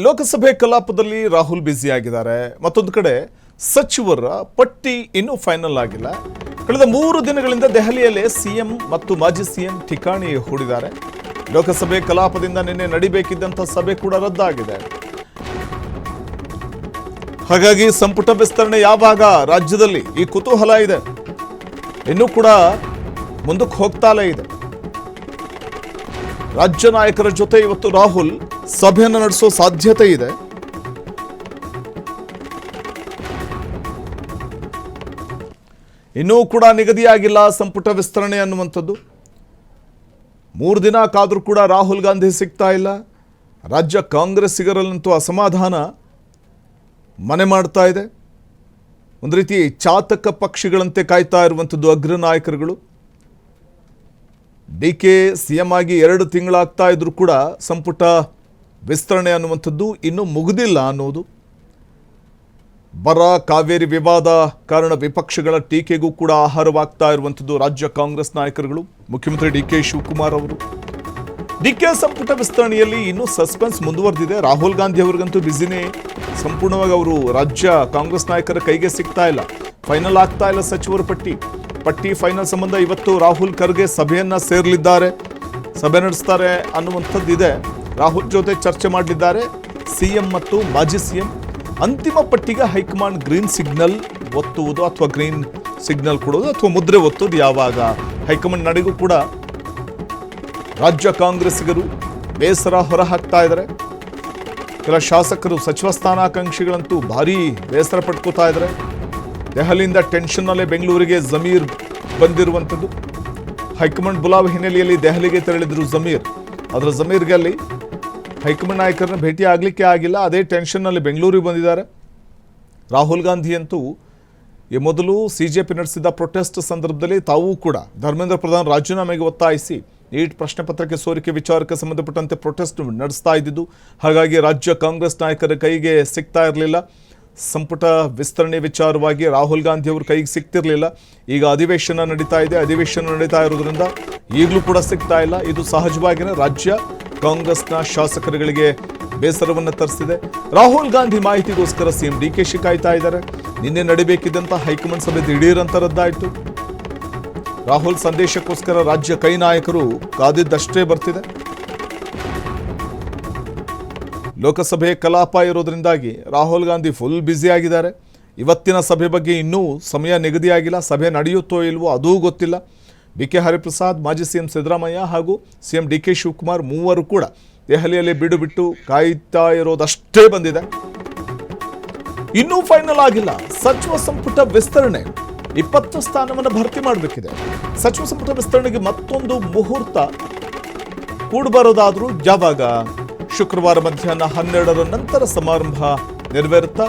ಲೋಕಸಭೆ ಕಲಾಪದಲ್ಲಿ ರಾಹುಲ್ ಬ್ಯುಸಿ ಆಗಿದ್ದಾರೆ. ಮತ್ತೊಂದು ಕಡೆ ಸಚಿವರ ಪಟ್ಟಿ ಇನ್ನೂ ಫೈನಲ್ ಆಗಿಲ್ಲ. ಕಳೆದ 3 ದಿನಗಳಿಂದ ದೆಹಲಿಯಲ್ಲೇ ಸಿಎಂ ಮತ್ತು ಮಾಜಿ ಸಿಎಂ ಠಿಕಾಣಿ ಹೂಡಿದ್ದಾರೆ. ಲೋಕಸಭೆ ಕಲಾಪದಿಂದ ನಿನ್ನೆ ನಡೀಬೇಕಿದ್ದಂಥ ಸಭೆ ಕೂಡ ರದ್ದಾಗಿದೆ. ಹಾಗಾಗಿ ಸಂಪುಟ ವಿಸ್ತರಣೆ ಯಾವಾಗ ರಾಜ್ಯದಲ್ಲಿ ಈ ಕುತೂಹಲ ಇದೆ. ಇನ್ನೂ ಕೂಡ ಮುಂದಕ್ಕೆ ಹೋಗ್ತಾಲೇ ಇದೆ. ರಾಜ್ಯ ನಾಯಕರ ಜೊತೆ ಇವತ್ತು ರಾಹುಲ್ ಸಭೆಯನ್ನು ನಡೆಸೋ ಸಾಧ್ಯತೆ ಇದೆ. ಇನ್ನೂ ಕೂಡ ನಿಗದಿಯಾಗಿಲ್ಲ ಸಂಪುಟ ವಿಸ್ತರಣೆ ಅನ್ನುವಂಥದ್ದು. 3 ದಿನ ಕಾದರೂ ಕೂಡ ರಾಹುಲ್ ಗಾಂಧಿ ಸಿಗ್ತಾ ಇಲ್ಲ. ರಾಜ್ಯ ಕಾಂಗ್ರೆಸ್ಸಿಗರಲ್ಲಂತೂ ಅಸಮಾಧಾನ ಮನೆ ಮಾಡ್ತಾ ಇದೆ. ಒಂದು ರೀತಿ ಚಾತಕ ಪಕ್ಷಿಗಳಂತೆ ಕಾಯ್ತಾ ಇರುವಂಥದ್ದು ಅಗ್ರ ನಾಯಕರುಗಳು. ಡಿಕೆ ಸಿಎಂ ಆಗಿ 2 ತಿಂಗಳಾಗ್ತಾ ಇದ್ರೂ ಕೂಡ ಸಂಪುಟ ವಿಸ್ತರಣೆ ಅನ್ನುವಂಥದ್ದು ಇನ್ನೂ ಮುಗಿದಿಲ್ಲ ಅನ್ನೋದು. ಬರ ಕಾವೇರಿ ವಿವಾದ ಕಾರಣ ವಿಪಕ್ಷಗಳ ಟೀಕೆಗೂ ಕೂಡ ಆಹಾರವಾಗ್ತಾ ಇರುವಂಥದ್ದು ರಾಜ್ಯ ಕಾಂಗ್ರೆಸ್ ನಾಯಕರುಗಳು. ಮುಖ್ಯಮಂತ್ರಿ ಡಿಕೆ ಶಿವಕುಮಾರ್ ಅವರು ಡಿಕೆ ಸಂಪುಟ ವಿಸ್ತರಣೆಯಲ್ಲಿ ಇನ್ನೂ ಸಸ್ಪೆನ್ಸ್ ಮುಂದುವರೆದಿದೆ. ರಾಹುಲ್ ಗಾಂಧಿ ಅವರಿಗಂತೂ ಬಿಸಿನೇ. ಸಂಪೂರ್ಣವಾಗಿ ಅವರು ರಾಜ್ಯ ಕಾಂಗ್ರೆಸ್ ನಾಯಕರ ಕೈಗೆ ಸಿಗ್ತಾ ಇಲ್ಲ. ಫೈನಲ್ ಆಗ್ತಾ ಇಲ್ಲ ಸಚಿವರ ಪಟ್ಟಿ ಫೈನಲ್ ಸಂಬಂಧ ಇವತ್ತು ರಾಹುಲ್ ಖರ್ಗೆ ಸಭೆಯನ್ನ ಸೇರಲಿದ್ದಾರೆ, ಸಭೆ ನಡೆಸ್ತಾರೆ ಅನ್ನುವಂಥದ್ದಿದೆ. ರಾಹುಲ್ ಜೊತೆ ಚರ್ಚೆ ಮಾಡಲಿದ್ದಾರೆ ಸಿಎಂ ಮತ್ತು ಮಾಜಿ ಸಿಎಂ. ಅಂತಿಮ ಪಟ್ಟಿಗೆ ಹೈಕಮಾಂಡ್ ಗ್ರೀನ್ ಸಿಗ್ನಲ್ ಒತ್ತುವುದು ಅಥವಾ ಗ್ರೀನ್ ಸಿಗ್ನಲ್ ಕೊಡೋದು ಅಥವಾ ಮುದ್ರೆ ಒತ್ತುವುದು ಯಾವಾಗ. ಹೈಕಮಾಂಡ್ ನಡೆಗೂ ಕೂಡ ರಾಜ್ಯ ಕಾಂಗ್ರೆಸ್ಸಿಗರು ಬೇಸರ ಹೊರಹಾಕ್ತಾ ಇದ್ದಾರೆ. ಕೆಲ ಶಾಸಕರು ಸಚಿವ ಸ್ಥಾನಾಕಾಂಕ್ಷಿಗಳಂತೂ ಭಾರೀ ಬೇಸರ ಪಡ್ಕೋತಾ ಇದ್ದಾರೆ. ದೆಹಲಿಯಿಂದ ಟೆನ್ಷನ್ನಲ್ಲೇ ಬೆಂಗಳೂರಿಗೆ ಜಮೀರ್ ಬಂದಿರುವಂಥದ್ದು. ಹೈಕಮಾಂಡ್ ಬುಲಾವ್ ಹಿನ್ನೆಲೆಯಲ್ಲಿ ದೆಹಲಿಗೆ ತೆರಳಿದ್ರು ಜಮೀರ್. ಅದರ ಜಮೀರ್ಗೆ ಅಲ್ಲಿ ಹೈಕಮಾಂಡ್ ನಾಯಕರನ್ನ ಭೇಟಿ ಆಗಲಿಕ್ಕೆ ಆಗಿಲ್ಲ. ಅದೇ ಟೆನ್ಷನ್ನಲ್ಲಿ ಬೆಂಗಳೂರಿಗೆ ಬಂದಿದ್ದಾರೆ. ರಾಹುಲ್ ಗಾಂಧಿ ಅಂತೂ ಈ ಮೊದಲು ಸಿಜೆಪಿ ನಡೆಸಿದ ಪ್ರೊಟೆಸ್ಟ್ ಸಂದರ್ಭದಲ್ಲಿ ತಾವೂ ಕೂಡ ಧರ್ಮೇಂದ್ರ ಪ್ರಧಾನ್ ರಾಜೀನಾಮೆಗೆ ಒತ್ತಾಯಿಸಿ ನೀಟ್ ಪ್ರಶ್ನೆ ಪತ್ರಿಕೆ ಸೋರಿಕೆ ವಿಚಾರಕ್ಕೆ ಸಂಬಂಧಪಟ್ಟಂತೆ ಪ್ರೊಟೆಸ್ಟ್ ನಡೆಸ್ತಾ ಇದ್ದಿದ್ದು. ಹಾಗಾಗಿ ರಾಜ್ಯ ಕಾಂಗ್ರೆಸ್ ನಾಯಕರ ಕೈಗೆ ಸಿಗ್ತಾ ಇರಲಿಲ್ಲ. ಸಂಪುಟ ವಿಸ್ತರಣೆ ವಿಚಾರವಾಗಿ ರಾಹುಲ್ ಗಾಂಧಿ ಅವ್ರ ಕೈಗೆ ಸಿಗ್ತಿರ್ಲಿಲ್ಲ. ಈಗ ಅಧಿವೇಶನ ನಡೀತಾ ಇದೆ. ಅಧಿವೇಶನ ನಡೀತಾ ಇರೋದ್ರಿಂದ ಈಗಲೂ ಕೂಡ ಸಿಗ್ತಾ ಇಲ್ಲ. ಇದು ಸಹಜವಾಗಿಯೇ ರಾಜ್ಯ ಕಾಂಗ್ರೆಸ್ನ ಶಾಸಕರುಗಳಿಗೆ ಬೇಸರವನ್ನು ತರಿಸಿದೆ. ರಾಹುಲ್ ಗಾಂಧಿ ಮಾಹಿತಿಗೋಸ್ಕರ ಸಿಎಂ ಡಿಕೆಶಿ ಕಾಯ್ತಾ ಇದ್ದಾರೆ. ನಿನ್ನೆ ನಡೀಬೇಕಿದ್ದಂಥ ಹೈಕಮಾಂಡ್ ಸಭೆ ದಿಢೀರಂತ ರದ್ದಾಯಿತು. ರಾಹುಲ್ ಸಂದೇಶಕ್ಕೋಸ್ಕರ ರಾಜ್ಯ ಕೈ ನಾಯಕರು ಕಾದಿದ್ದಷ್ಟೇ ಬರ್ತಿದೆ. ಲೋಕಸಭೆ ಕಲಾಪ ಇರೋದ್ರಿಂದಾಗಿ ರಾಹುಲ್ ಗಾಂಧಿ ಫುಲ್ ಬ್ಯುಸಿ ಆಗಿದ್ದಾರೆ. ಇವತ್ತಿನ ಸಭೆ ಬಗ್ಗೆ ಇನ್ನೂ ಸಮಯ ನಿಗದಿಯಾಗಿಲ್ಲ. ಸಭೆ ನಡೆಯುತ್ತೋ ಇಲ್ವೋ ಅದೂ ಗೊತ್ತಿಲ್ಲ. ಬಿ.ಕೆ. ಹರಿಪ್ರಸಾದ್, ಮಾಜಿ ಸಿಎಂ ಸಿದ್ದರಾಮಯ್ಯ ಹಾಗೂ ಸಿಎಂ ಡಿ.ಕೆ. ಶಿವಕುಮಾರ್ ಮೂವರು ಕೂಡ ದೆಹಲಿಯಲ್ಲಿ ಬಿಟ್ಟು ಕಾಯ್ತಾ ಇರೋದಷ್ಟೇ ಬಂದಿದೆ. ಇನ್ನೂ ಫೈನಲ್ ಆಗಿಲ್ಲ. ಸಚಿವ ಸಂಪುಟ ವಿಸ್ತರಣೆ 20 ಸ್ಥಾನವನ್ನು ಭರ್ತಿ ಮಾಡಬೇಕಿದೆ. ಸಚಿವ ಸಂಪುಟ ವಿಸ್ತರಣೆಗೆ ಮತ್ತೊಂದು ಮುಹೂರ್ತ ಕೂಡಬರೋದಾದ್ರೂ ಯಾವಾಗ? ಶುಕ್ರವಾರ ಮಧ್ಯಾಹ್ನ 12ರ ನಂತರ ಸಮಾರಂಭ ನೆರವೇರುತ್ತಾ?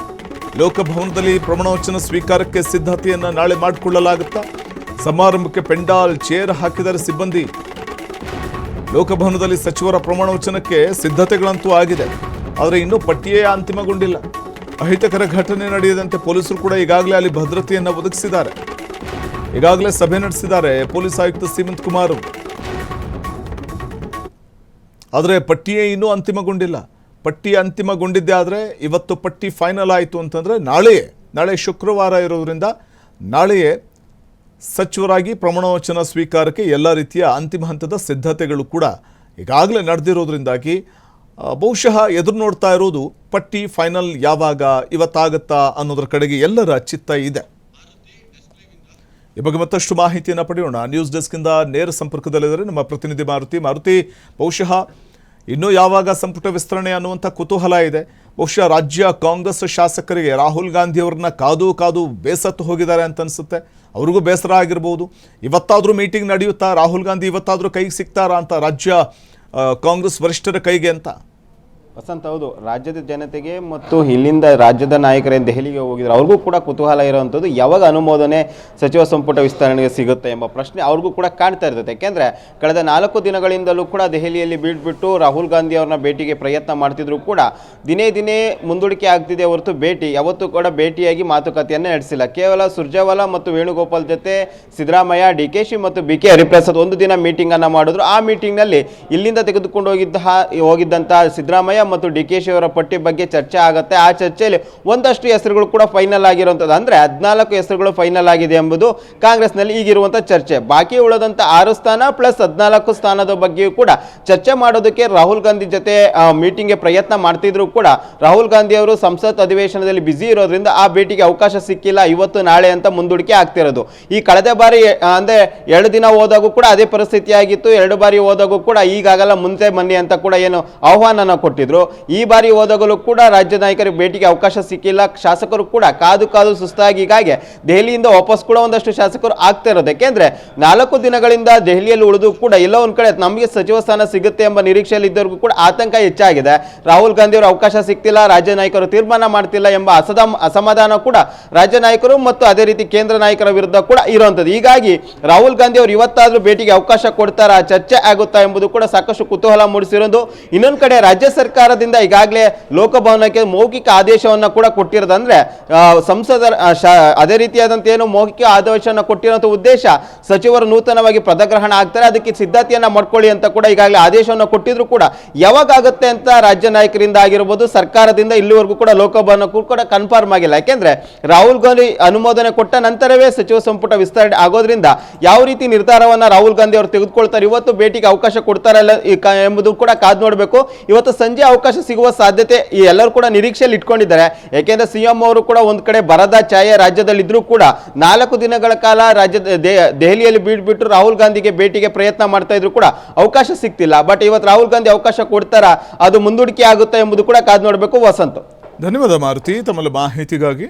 ಲೋಕಭವನದಲ್ಲಿ ಪ್ರಮಾಣವಚನ ಸ್ವೀಕಾರಕ್ಕೆ ಸಿದ್ಧತೆಯನ್ನು ನಾಳೆ ಮಾಡಿಕೊಳ್ಳಲಾಗುತ್ತಾ? ಸಮಾರಂಭಕ್ಕೆ ಪೆಂಡಾಲ್ ಚೇರ್ ಹಾಕಿದರೆ ಸಿಬ್ಬಂದಿ. ಲೋಕಭವನದಲ್ಲಿ ಸಚಿವರ ಪ್ರಮಾಣವಚನಕ್ಕೆ ಸಿದ್ಧತೆಗಳಂತೂ ಆಗಿದೆ. ಆದರೆ ಇನ್ನೂ ಪಟ್ಟಿಯೇ ಅಂತಿಮಗೊಂಡಿಲ್ಲ. ಅಹಿತಕರ ಘಟನೆ ನಡೆಯದಂತೆ ಪೊಲೀಸರು ಕೂಡ ಈಗಾಗಲೇ ಅಲ್ಲಿ ಭದ್ರತೆಯನ್ನು ಒದಗಿಸಿದ್ದಾರೆ. ಈಗಾಗಲೇ ಸಭೆ ನಡೆಸಿದ್ದಾರೆ ಪೊಲೀಸ್ ಆಯುಕ್ತ ಸೀಮಂತ್ ಕುಮಾರ್. ಆದರೆ ಪಟ್ಟಿಯೇ ಇನ್ನೂ ಅಂತಿಮಗೊಂಡಿಲ್ಲ. ಪಟ್ಟಿ ಅಂತಿಮಗೊಂಡಿದ್ದೇ ಆದರೆ ಇವತ್ತು ಪಟ್ಟಿ ಫೈನಲ್ ಆಯಿತು ಅಂತಂದರೆ ನಾಳೆ ಶುಕ್ರವಾರ ಇರೋದ್ರಿಂದ ನಾಳೆಯೇ ಸಚಿವರಾಗಿ ಪ್ರಮಾಣವಚನ ಸ್ವೀಕಾರಕ್ಕೆ ಎಲ್ಲ ರೀತಿಯ ಅಂತಿಮ ಹಂತದ ಸಿದ್ಧತೆಗಳು ಕೂಡ ಈಗಾಗಲೇ ನಡೆದಿರೋದ್ರಿಂದಾಗಿ ಬಹುಶಃ ಎದುರು ನೋಡ್ತಾ ಇರೋದು ಪಟ್ಟಿ ಫೈನಲ್ ಯಾವಾಗ, ಇವತ್ತಾಗತ್ತಾ ಅನ್ನೋದ್ರ ಕಡೆಗೆ ಎಲ್ಲರ ಚಿತ್ತ ಇದೆ. ಈ ಬಗ್ಗೆ ಮತ್ತಷ್ಟು ಮಾಹಿತಿಯನ್ನು ಪಡೆಯೋಣ. ನ್ಯೂಸ್ ಡೆಸ್ಕಿಂದ ನೇರ ಸಂಪರ್ಕದಲ್ಲಿದ್ದಾರೆ ನಮ್ಮ ಪ್ರತಿನಿಧಿ ಮಾರುತಿ. ಬಹುಶಃ ಇನ್ನೂ ಯಾವಾಗ ಸಂಪುಟ ವಿಸ್ತರಣೆ ಅನ್ನುವಂಥ ಕುತೂಹಲ ಇದೆ. ಬಹುಶಃ ರಾಜ್ಯ ಕಾಂಗ್ರೆಸ್ ಶಾಸಕರಿಗೆ ರಾಹುಲ್ ಗಾಂಧಿ ಅವ್ರನ್ನ ಕಾದು ಬೇಸತ್ತು ಹೋಗಿದ್ದಾರೆ ಅಂತ ಅನಿಸುತ್ತೆ. ಅವ್ರಿಗೂ ಬೇಸರ ಆಗಿರ್ಬೋದು. ಇವತ್ತಾದರೂ ಮೀಟಿಂಗ್ ನಡೆಯುತ್ತಾ? ರಾಹುಲ್ ಗಾಂಧಿ ಇವತ್ತಾದರೂ ಕೈಗೆ ಸಿಗ್ತಾರಾ ಅಂತ ರಾಜ್ಯ ಕಾಂಗ್ರೆಸ್ ವರಿಷ್ಠರ ಕೈಗೆ ಅಂತ? ವಸಂತ್, ಹೌದು. ರಾಜ್ಯದ ಜನತೆಗೆ ಮತ್ತು ಇಲ್ಲಿಂದ ರಾಜ್ಯದ ನಾಯಕರೇನು ದೆಹಲಿಗೆ ಹೋಗಿದ್ರು ಅವ್ರಿಗೂ ಕೂಡ ಕುತೂಹಲ ಇರುವಂಥದ್ದು ಯಾವಾಗ ಅನುಮೋದನೆ ಸಚಿವ ಸಂಪುಟ ವಿಸ್ತರಣೆಗೆ ಸಿಗುತ್ತೆ ಎಂಬ ಪ್ರಶ್ನೆ ಅವ್ರಿಗೂ ಕೂಡ ಕಾಣ್ತಾ ಇರ್ತದೆ. ಯಾಕೆಂದರೆ ಕಳೆದ 4 ದಿನಗಳಿಂದಲೂ ಕೂಡ ದೆಹಲಿಯಲ್ಲಿ ಬಿಟ್ಟು ರಾಹುಲ್ ಗಾಂಧಿ ಅವ್ರನ್ನ ಭೇಟಿಗೆ ಪ್ರಯತ್ನ ಮಾಡ್ತಿದ್ರು ಕೂಡ ದಿನೇ ಮುಂದೂಡಿಕೆ ಆಗ್ತಿದೆ ಹೊರತು ಭೇಟಿ ಯಾವತ್ತೂ ಕೂಡ ಭೇಟಿಯಾಗಿ ಮಾತುಕತೆಯನ್ನು ನಡೆಸಿಲ್ಲ. ಕೇವಲ ಸುರ್ಜೇವಾಲಾ ಮತ್ತು ವೇಣುಗೋಪಾಲ್ ಜೊತೆ ಸಿದ್ದರಾಮಯ್ಯ, ಡಿ.ಕೆ.ಶಿ ಮತ್ತು ಬಿ.ಕೆ. ಹರಿಪ್ರಸಾದ್ ಒಂದು ದಿನ ಮೀಟಿಂಗನ್ನು ಮಾಡಿದ್ರು. ಆ ಮೀಟಿಂಗ್ನಲ್ಲಿ ಇಲ್ಲಿಂದ ತೆಗೆದುಕೊಂಡು ಹೋಗಿದ್ದಂಥ ಸಿದ್ದರಾಮಯ್ಯ ಮತ್ತು DK ಅವರ ಪಟ್ಟಿ ಬಗ್ಗೆ ಚರ್ಚೆ ಆಗುತ್ತೆ. ಆ ಚರ್ಚೆಯಲ್ಲಿ ಒಂದಷ್ಟು ಹೆಸರುಗಳು ಕೂಡ ಫೈನಲ್ ಆಗಿರುವಂಥದ್ದು, ಅಂದ್ರೆ 14 ಹೆಸರುಗಳು ಫೈನಲ್ ಆಗಿದೆ ಎಂಬುದು ಕಾಂಗ್ರೆಸ್ನಲ್ಲಿ ಈಗಿರುವಂಥ ಚರ್ಚೆ. ಬಾಕಿ ಉಳಿದಂಥ 6 ಸ್ಥಾನ ಪ್ಲಸ್ 14 ಸ್ಥಾನದ ಬಗ್ಗೆಯೂ ಕೂಡ ಚರ್ಚೆ ಮಾಡೋದಕ್ಕೆ ರಾಹುಲ್ ಗಾಂಧಿ ಜೊತೆ ಮೀಟಿಂಗ್ಗೆ ಪ್ರಯತ್ನ ಮಾಡ್ತಿದ್ರು ಕೂಡ ರಾಹುಲ್ ಗಾಂಧಿ ಅವರು ಸಂಸತ್ ಅಧಿವೇಶನದಲ್ಲಿ ಬ್ಯುಸಿ ಇರೋದ್ರಿಂದ ಆ ಭೇಟಿಗೆ ಅವಕಾಶ ಸಿಕ್ಕಿಲ್ಲ. ಇವತ್ತು ನಾಳೆ ಅಂತ ಮುಂದೂಡಿಕೆ ಆಗ್ತಿರೋದು. ಈ ಕಳೆದ ಬಾರಿ ಅಂದ್ರೆ 2 ದಿನ ಹೋದಾಗೂ ಕೂಡ ಅದೇ ಪರಿಸ್ಥಿತಿ ಆಗಿತ್ತು. 2 ಬಾರಿ ಹೋದಾಗೂ ಕೂಡ ಈಗಾಗಲ್ಲ ಮುಂಚೆ ಬನ್ನಿ ಅಂತ ಕೂಡ ಏನು ಆಹ್ವಾನನ ಕೊಟ್ಟಿದ್ರು. ಈ ಬಾರಿ ಹೋದಾಗಲೂ ಕೂಡ ರಾಜ್ಯ ನಾಯಕರಿಗೆ ಭೇಟಿಗೆ ಅವಕಾಶ ಸಿಕ್ಕಿಲ್ಲ. ಶಾಸಕರು ಕೂಡ ಕಾದು ಸುಸ್ತಾಗಿ ಹೀಗಾಗಿ ದೆಹಲಿಯಿಂದ ವಾಪಸ್ ಕೂಡ ಒಂದಷ್ಟು ಶಾಸಕರು ಆಗ್ತಾ ಇರೋದು. ಯಾಕೆಂದ್ರೆ 4 ದಿನಗಳಿಂದ ದೆಹಲಿಯಲ್ಲಿ ಉಳಿದು ಕೂಡ ಎಲ್ಲೋ ಒಂದ್ ಕಡೆ ನಮಗೆ ಸಚಿವ ಸ್ಥಾನ ಸಿಗುತ್ತೆ ಎಂಬ ನಿರೀಕ್ಷೆಯಲ್ಲಿ ಇದ್ದವರಿಗೂ ಕೂಡ ಆತಂಕ ಹೆಚ್ಚಾಗಿದೆ. ರಾಹುಲ್ ಗಾಂಧಿ ಅವರು ಅವಕಾಶ ಸಿಗ್ತಿಲ್ಲ, ರಾಜ್ಯ ನಾಯಕರು ತೀರ್ಮಾನ ಮಾಡ್ತಿಲ್ಲ ಎಂಬ ಅಸಮಾಧಾನ ಕೂಡ ರಾಜ್ಯ ನಾಯಕರು ಮತ್ತು ಅದೇ ರೀತಿ ಕೇಂದ್ರ ನಾಯಕರ ವಿರುದ್ಧ ಕೂಡ ಇರುವಂತದ್ದು. ಹೀಗಾಗಿ ರಾಹುಲ್ ಗಾಂಧಿ ಅವರು ಇವತ್ತಾದ್ರೂ ಭೇಟಿಗೆ ಅವಕಾಶ ಕೊಡ್ತಾರಾ, ಚರ್ಚೆ ಆಗುತ್ತಾ ಎಂಬುದು ಕೂಡ ಸಾಕಷ್ಟು ಕುತೂಹಲ ಮೂಡಿಸಿರೋದು. ಇನ್ನೊಂದು ಕಡೆ ರಾಜ್ಯ ಸರ್ಕಾರದಿಂದ ಈಗಾಗಲೇ ಲೋಕಭವನಕ್ಕೆ ಮೌಖಿಕ ಆದೇಶವನ್ನ ಕೂಡ ಕೊಟ್ಟಿರೋದಂದ್ರೆ ಸಂಸದರ ಅದೇ ರೀತಿಯಾದಂತ ಏನು ಮೌಖಿಕ ಆದೇಶವನ್ನು ಕೊಟ್ಟಿರುವಂತಹ ಉದ್ದೇಶ ಸಚಿವರು ನೂತನವಾಗಿ ಪದಗ್ರಹಣ ಆಗ್ತಾರೆ, ಅದಕ್ಕೆ ಸಿದ್ಧತೆಯನ್ನ ಮಾಡ್ಕೊಳ್ಳಿ ಅಂತ ಕೂಡ ಈಗಾಗಲೇ ಆದೇಶವನ್ನು ಕೊಟ್ಟಿದ್ರು ಕೂಡ ಯಾವಾಗ ಆಗುತ್ತೆ ಅಂತ ರಾಜ್ಯ ನಾಯಕರಿಂದ ಆಗಿರಬಹುದು ಸರ್ಕಾರದಿಂದ ಇಲ್ಲಿವರೆಗೂ ಕೂಡ ಲೋಕಭವನಕ್ಕೂ ಕೂಡ ಕನ್ಫರ್ಮ್ ಆಗಿಲ್ಲ. ಯಾಕೆಂದ್ರೆ ರಾಹುಲ್ ಗಾಂಧಿ ಅನುಮೋದನೆ ಕೊಟ್ಟ ನಂತರವೇ ಸಚಿವ ಸಂಪುಟ ವಿಸ್ತರಣೆ ಆಗೋದ್ರಿಂದ ಯಾವ ರೀತಿ ನಿರ್ಧಾರವನ್ನ ರಾಹುಲ್ ಗಾಂಧಿ ಅವರು ತೆಗೆದುಕೊಳ್ತಾರೆ, ಇವತ್ತು ಭೇಟಿಗೆ ಅವಕಾಶ ಕೊಡ್ತಾರಲ್ಲ ಎಂಬುದು ಕೂಡ ಕಾದು ನೋಡಬೇಕು. ಇವತ್ತು ಸಂಜೆ ಅವಕಾಶ ಸಿಗುವ ಸಾಧ್ಯತೆ ಈ ಎಲ್ಲರೂ ಕೂಡ ನಿರೀಕ್ಷೆಯಲ್ಲಿ ಇಟ್ಕೊಂಡಿದ್ದಾರೆ. ಯಾಕೆಂದ್ರೆ ಸಿಎಂ ಅವರು ಕೂಡ ಒಂದ್ ಕಡೆ ಬರದ ಛಾಯೆ ರಾಜ್ಯದಲ್ಲಿ ಇದ್ರೂ ಕೂಡ 4 ದಿನಗಳ ಕಾಲ ರಾಜ್ಯದ ದೆಹಲಿಯಲ್ಲಿ ಬಿಟ್ಟು ರಾಹುಲ್ ಗಾಂಧಿಗೆ ಭೇಟಿಗೆ ಪ್ರಯತ್ನ ಮಾಡ್ತಾ ಇದ್ರು ಕೂಡ ಅವಕಾಶ ಸಿಗ್ತಿಲ್ಲ. ಬಟ್ ಇವತ್ತು ರಾಹುಲ್ ಗಾಂಧಿ ಅವಕಾಶ ಕೊಡ್ತಾರಾ, ಅದು ಮುಂದೂಡಿಕೆ ಆಗುತ್ತಾ ಎಂಬುದು ಕೂಡ ಕಾದು ನೋಡಬೇಕು. ವಸಂತ್, ಧನ್ಯವಾದ ಮಾರುತಿ ತಮ್ಮ ಮಾಹಿತಿಗಾಗಿ.